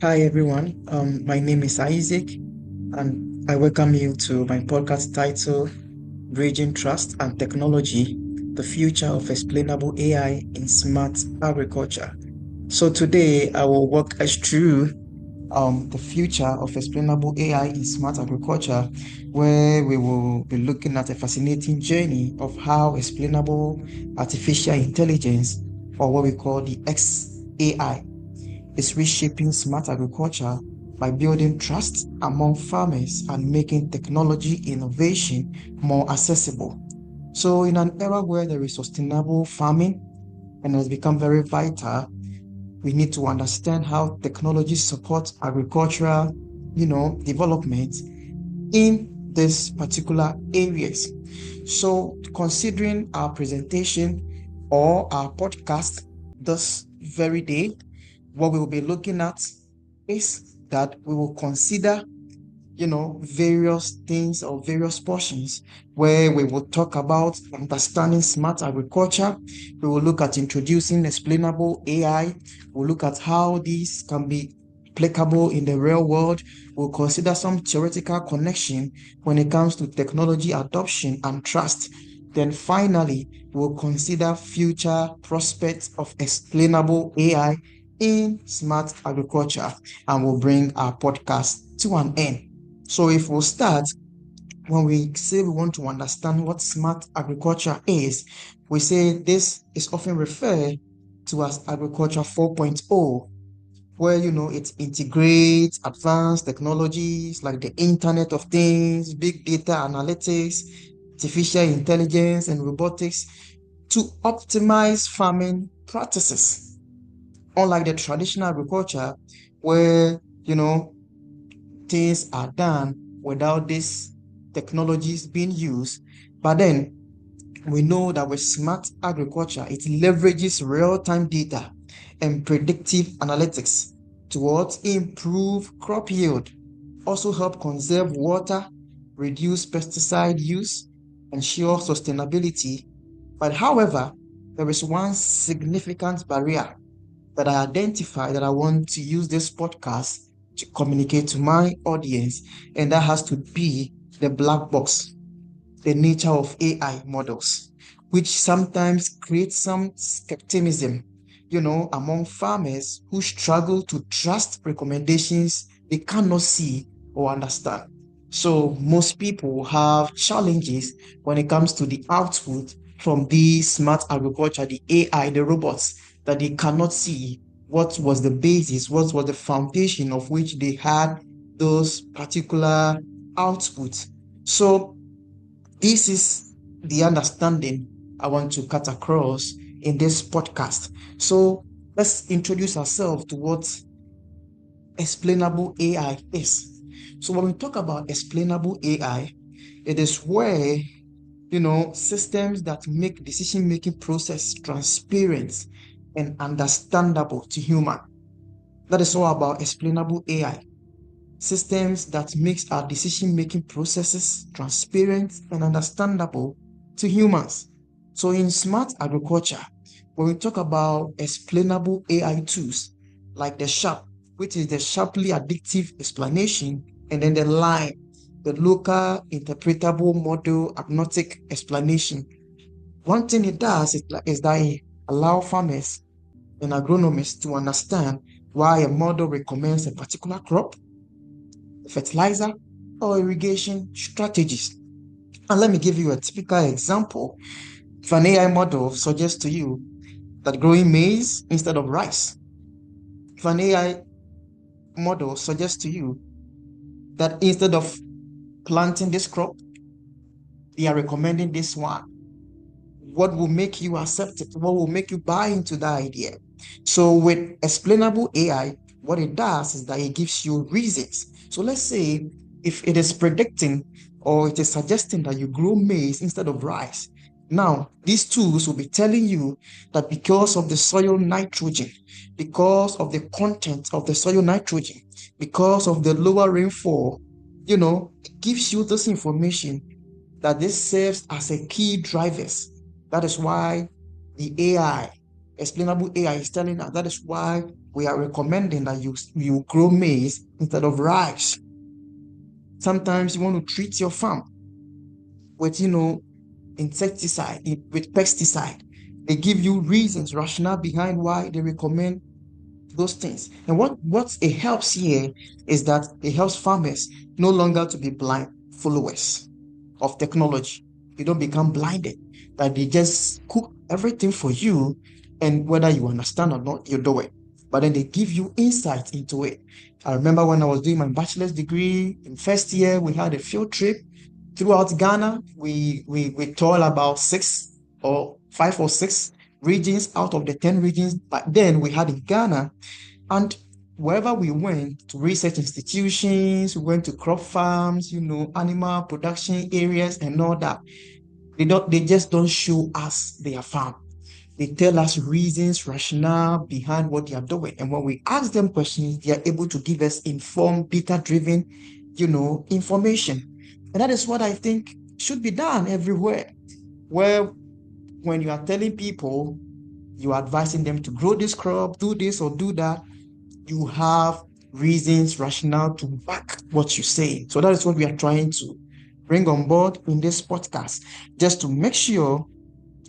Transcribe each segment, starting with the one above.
Hi everyone, my name is Isaac and I welcome you to my podcast titled Bridging Trust and Technology, the Future of Explainable AI in Smart Agriculture. So today I will walk us through the future of explainable AI in smart agriculture, where we will be looking at a fascinating journey of how explainable artificial intelligence, or what we call the XAI, is reshaping smart agriculture by building trust among farmers and making technology innovation more accessible. So, in an era where there is sustainable farming and has become very vital, we need to understand how technology supports agricultural, development in this particular areas. So, considering our presentation or our podcast this very day, what we will be looking at is that we will consider, various things or various portions where we will talk about understanding smart agriculture. We will look at introducing explainable AI. We'll look at how these can be applicable in the real world. We'll consider some theoretical connection when it comes to technology adoption and trust. Then finally, we'll consider future prospects of explainable AI in smart agriculture, and we'll bring our podcast to an end. So if we'll start, when we say we want to understand what smart agriculture is, we say this is often referred to as agriculture 4.0, where it integrates advanced technologies like the Internet of Things, big data analytics, artificial intelligence, and robotics to optimize farming practices. Unlike the traditional agriculture, where things are done without these technologies being used. But then we know that with smart agriculture, it leverages real-time data and predictive analytics towards improve crop yield, also help conserve water, reduce pesticide use, ensure sustainability. But however, there is one significant barrier that I identify that I want to use this podcast to communicate to my audience, and that has to be the black box, the nature of AI models, which sometimes creates some skepticism, among farmers who struggle to trust recommendations they cannot see or understand. So most people have challenges when it comes to the output from the smart agriculture, the AI, the robots that they cannot see what was the basis, what was the foundation of which they had those particular outputs. So this is the understanding I want to cut across in this podcast. So let's introduce ourselves to what explainable AI is. So when we talk about explainable AI, it is where systems that make decision-making process transparent and understandable to human. That is all about explainable AI. Systems that makes our decision-making processes transparent and understandable to humans. So in smart agriculture, when we talk about explainable AI tools, like the SHARP, which is the sharply addictive explanation, and then the LIME, the local interpretable model agnostic explanation. One thing it does is that it allows farmers and agronomists to understand why a model recommends a particular crop, fertilizer, or irrigation strategies. And let me give you a typical example. If an AI model suggests to you that growing maize instead of rice, if an AI model suggests to you that instead of planting this crop, they are recommending this one, what will make you accept it? What will make you buy into that idea? So with explainable AI, what it does is that it gives you reasons. So let's say if it is predicting or it is suggesting that you grow maize instead of rice. Now, these tools will be telling you that because of the soil nitrogen, because of the content of the soil nitrogen, because of the lower rainfall, it gives you this information that this serves as a key drivers. That is why the AI Explainable AI is telling us that is why we are recommending that you grow maize instead of rice. Sometimes you want to treat your farm with, insecticide, with pesticide. They give you reasons, rationale behind why they recommend those things. And what it helps here is that it helps farmers no longer to be blind followers of technology. You don't become blinded, that they just cook everything for you, and whether you understand or not, you do it. But then they give you insight into it. I remember when I was doing my bachelor's degree in first year, we had a field trip throughout Ghana. We toured about 5 or 6 regions out of the 10 regions back then we had in Ghana. And wherever we went to research institutions, we went to crop farms, animal production areas and all that. They just don't show us their farm. They tell us reasons, rationale behind what they are doing. And when we ask them questions, they are able to give us informed, data-driven, information. And that is what I think should be done everywhere. Where when you are telling people, you are advising them to grow this crop, do this or do that, you have reasons, rationale to back what you say. So that is what we are trying to bring on board in this podcast, just to make sure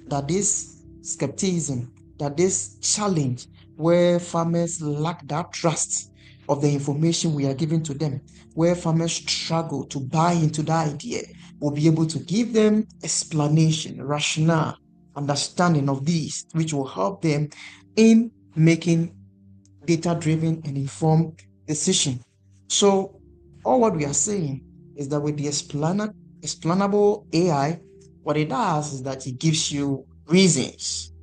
that this skepticism, that this challenge where farmers lack that trust of the information we are giving to them, where farmers struggle to buy into the idea, we'll be able to give them explanation, rationale, understanding of these, which will help them in making data-driven and informed decision. So all what we are saying is that with the explainable AI, what it does is that it gives you reasons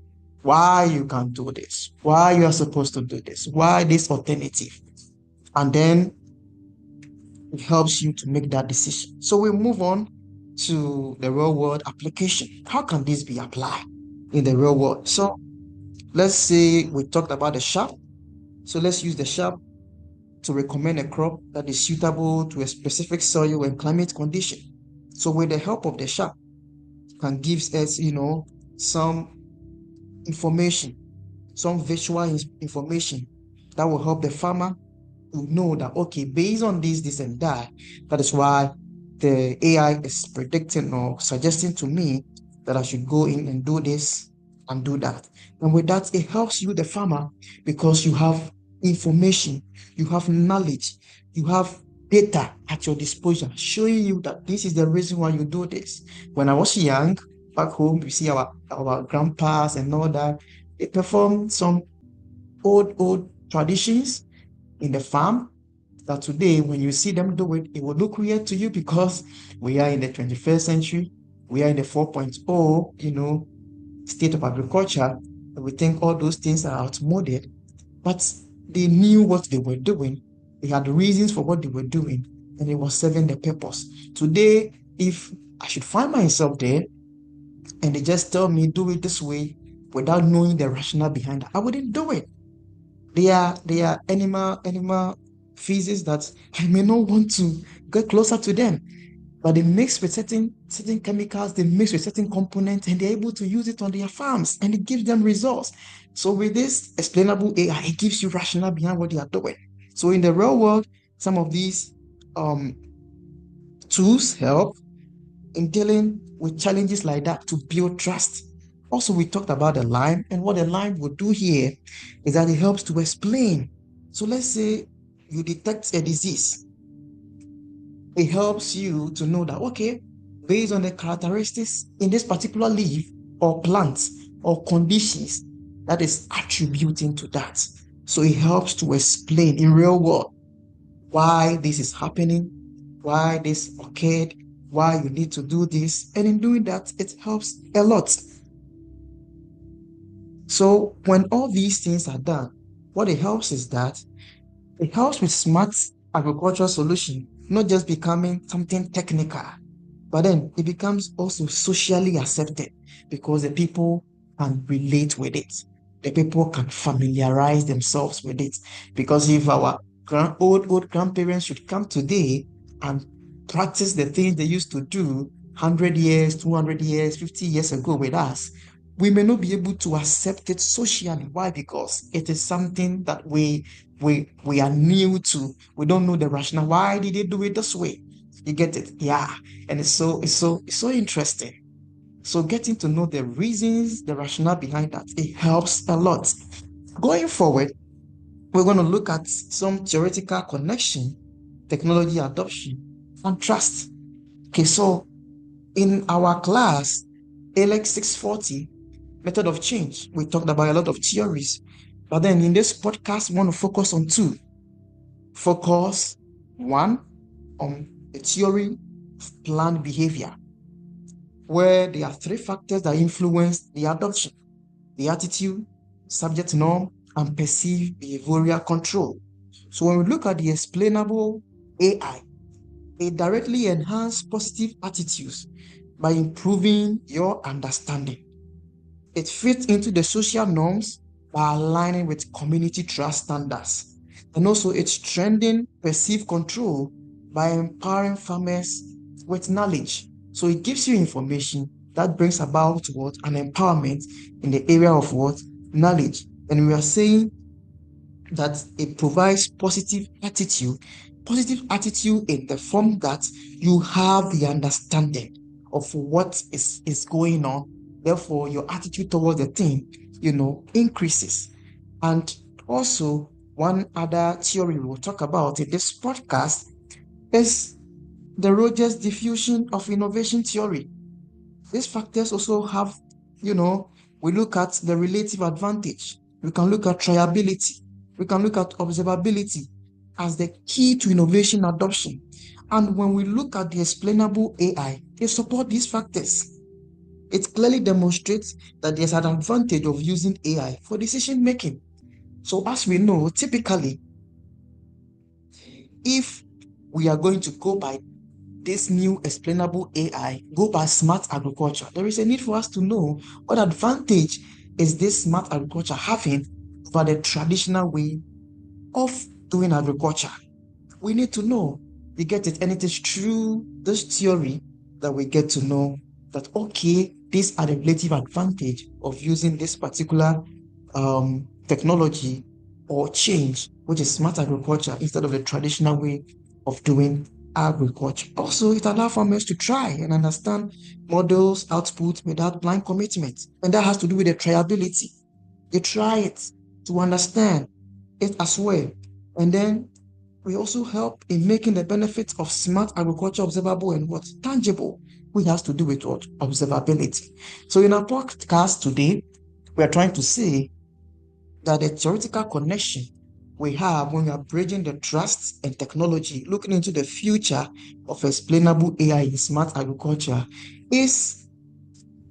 why you can do this, why you are supposed to do this, why this alternative. And then it helps you to make that decision. So we move on to the real world application. How can this be applied in the real world? So let's say we talked about the sharp. So let's use the sharp to recommend a crop that is suitable to a specific soil and climate condition. So with the help of the sharp, can give us, some information, some visual information that will help the farmer to know that, okay, based on this and that, that is why the AI is predicting or suggesting to me that I should go in and do this and do that. And with that, it helps you, the farmer, because you have information, you have knowledge, you have data at your disposal, showing you that this is the reason why you do this. When I was young, back home, we see our grandpas and all that, they perform some old traditions in the farm that today, when you see them do it, it will look weird to you because we are in the 21st century. We are in the 4.0, state of agriculture. And we think all those things are outmoded, but they knew what they were doing. They had reasons for what they were doing, and it was serving the purpose. Today, if I should find myself there and they just tell me do it this way without knowing the rationale behind it, I wouldn't do it. They are animal feces that I may not want to get closer to them, but they mix with certain chemicals, they mix with certain components, and they're able to use it on their farms, and it gives them results. So with this explainable AI, it gives you rationale behind what they are doing. So in the real world, some of these um, tools help in dealing with challenges like that to build trust. Also, we talked about the line, and what the line will do here is that it helps to explain. So let's say you detect a disease. It helps you to know that, okay, based on the characteristics in this particular leaf or plant or conditions that is attributing to that. So it helps to explain in real world why this is happening, why this occurred, why you need to do this. And in doing that, it helps a lot. So when all these things are done, what it helps is that it helps with smart agricultural solution, not just becoming something technical, but then it becomes also socially accepted because the people can relate with it. The people can familiarize themselves with it. Because if our old grandparents should come today and practice the things they used to do 100 years, 200 years, 50 years ago with us, we may not be able to accept it socially. Why? Because it is something that we are new to. We don't know the rationale. Why did they do it this way? You get it? Yeah. And it's so interesting. So getting to know the reasons, the rationale behind that, it helps a lot. Going forward, we're going to look at some theoretical connection, technology adoption, and trust. Okay, so in our class, ALEX 640, method of change, we talked about a lot of theories. But then in this podcast, we want to focus on two. Focus one on the theory of planned behavior, where there are three factors that influence the adoption: the attitude, subject norm, and perceived behavioral control. So when we look at the explainable AI, it directly enhances positive attitudes by improving your understanding. It fits into the social norms by aligning with community trust standards. And also it strengthens perceived control by empowering farmers with knowledge. So it gives you information that brings about what? An empowerment in the area of what? Knowledge. And we are saying that it provides positive attitude in the form that you have the understanding of what is going on. Therefore, your attitude towards the thing, increases. And also, one other theory we'll talk about in this podcast is the Rogers diffusion of innovation theory. These factors also have, we look at the relative advantage. We can look at triability. We can look at observability as the key to innovation adoption. And when we look at the explainable AI, they support these factors. It clearly demonstrates that there's an advantage of using AI for decision making. So as we know, typically, if we are going to go by this new explainable AI, go by smart agriculture, there is a need for us to know what advantage is this smart agriculture having over the traditional way of doing agriculture. We need to know, you get it, and it is through this theory that we get to know that, okay, these are the relative advantage of using this particular technology or change, which is smart agriculture, instead of the traditional way of doing agriculture. Also, it allows farmers to try and understand models, output without blind commitment. And that has to do with the triability. They try it to understand it as well. And then we also help in making the benefits of smart agriculture observable and what? Tangible, which has to do with what? Observability. So in our podcast today, we are trying to say that the theoretical connection we have when we are bridging the trust and technology, looking into the future of explainable AI in smart agriculture, is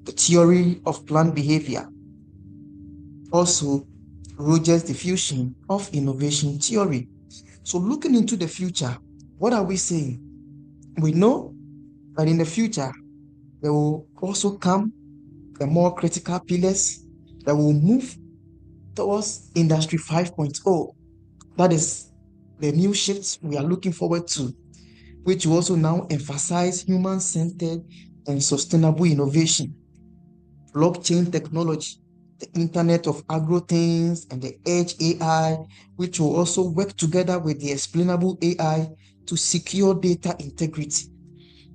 the theory of planned behavior. Also, Rogers' diffusion of innovation theory. So looking into the future, what are we saying? We know that in the future, there will also come the more critical pillars that will move towards Industry 5.0. That is the new shifts we are looking forward to, which will also now emphasize human-centered and sustainable innovation, blockchain technology, the Internet of Agro Things, and the Edge AI, which will also work together with the explainable AI to secure data integrity.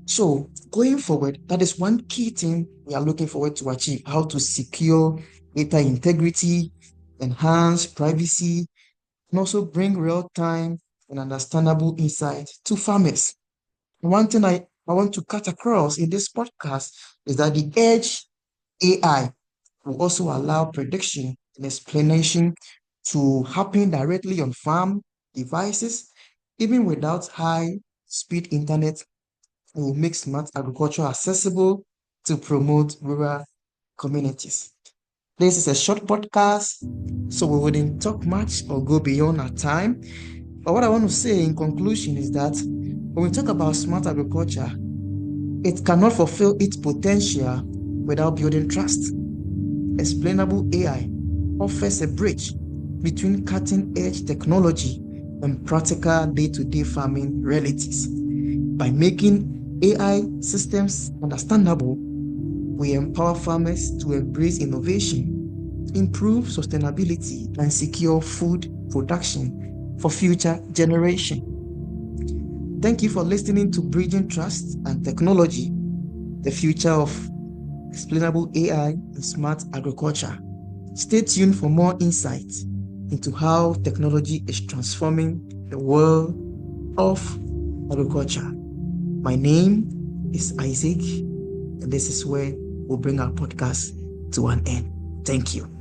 So going forward, that is one key thing we are looking forward to achieve: how to secure data integrity, enhance privacy, and also bring real-time and understandable insight to farmers. One thing I want to cut across in this podcast is that the Edge AI will also allow prediction and explanation to happen directly on farm devices, even without high-speed internet. It will make smart agriculture accessible to promote rural communities. This is a short podcast, so we wouldn't talk much or go beyond our time. But what I want to say in conclusion is that when we talk about smart agriculture, it cannot fulfill its potential without building trust. Explainable AI offers a bridge between cutting-edge technology and practical day-to-day farming realities. By making AI systems understandable, We empower farmers to embrace innovation, improve sustainability, and secure food production for future generations. Thank you for listening to Bridging Trust and Technology, the future of explainable AI and smart agriculture. Stay tuned for more insights into how technology is transforming the world of agriculture. My name is Isaac, and this is where we'll bring our podcast to an end. Thank you.